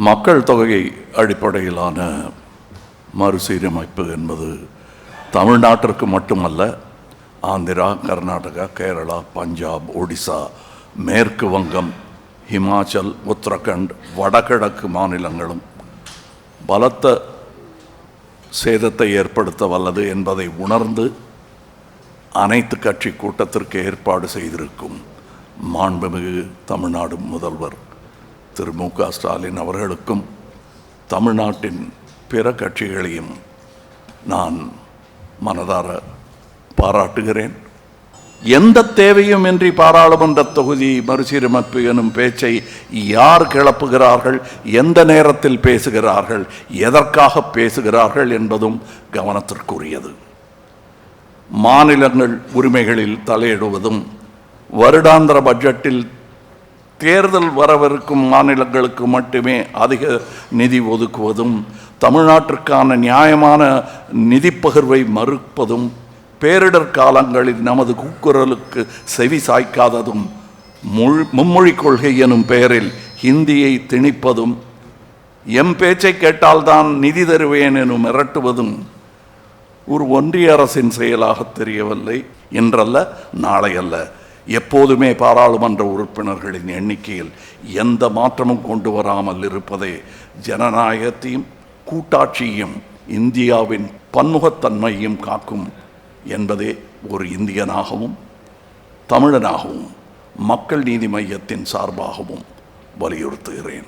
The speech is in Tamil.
மக்கள் தொகை அடிப்படையிலான மறுசீரமைப்பு என்பது தமிழ்நாட்டிற்கு மட்டுமல்ல, ஆந்திரா, கர்நாடகா, கேரளா, பஞ்சாப், ஒடிசா, மேற்கு வங்கம், ஹிமாச்சல், உத்தரகண்ட், வடகிழக்கு மாநிலங்களும் பலத்த சேதத்தை ஏற்படுத்த வல்லது என்பதை உணர்ந்து அனைத்து கட்சி கூட்டத்திற்கு ஏற்பாடு செய்திருக்கும் மாண்புமிகு தமிழ்நாடு முதல்வர் திரு மு.க. ஸ்டாலின் அவர்களுக்கும் தமிழ்நாட்டின் பிற கட்சிகளையும் நான் மனதார பாராட்டுகிறேன். எந்த தேவையும் இன்றி பாராளுமன்ற தொகுதி மறுசீரமைப்பு எனும் பேச்சை யார் கிளப்புகிறார்கள், எந்த நேரத்தில் பேசுகிறார்கள், எதற்காக பேசுகிறார்கள் என்பதும் கவனத்திற்குரியது. மாநிலங்கள் உரிமைகளில் தலையிடுவதும், வருடாந்திர பட்ஜெட்டில் தேர்தல் வரவிருக்கும் மாநிலங்களுக்கு மட்டுமே அதிக நிதி ஒதுக்குவதும், தமிழ்நாட்டிற்கான நியாயமான நிதி பகிர்வை மறுப்பதும், பேரிடர் காலங்களில் நமது கூக்குரலுக்கு செவி சாய்க்காததும், மும்மொழி கொள்கை எனும் பெயரில் ஹிந்தியை திணிப்பதும், எம் பேச்சை கேட்டால்தான் நிதி தருவேன் எனும் மிரட்டுவதும் ஒரு ஒன்றிய அரசின் செயலாக தெரியவில்லை. இன்றல்ல, நாளையல்ல, எப்போதுமே பாராளுமன்ற உறுப்பினர்களின் எண்ணிக்கையில் எந்த மாற்றமும் கொண்டு வராமல் இருப்பதே ஜனநாயகத்தையும் கூட்டாட்சியையும் இந்தியாவின் பன்முகத்தன்மையும் காக்கும் என்பதே ஒரு இந்தியனாகவும் தமிழனாகவும் மக்கள் நீதி மையத்தின் சார்பாகவும் வலியுறுத்துகிறேன்.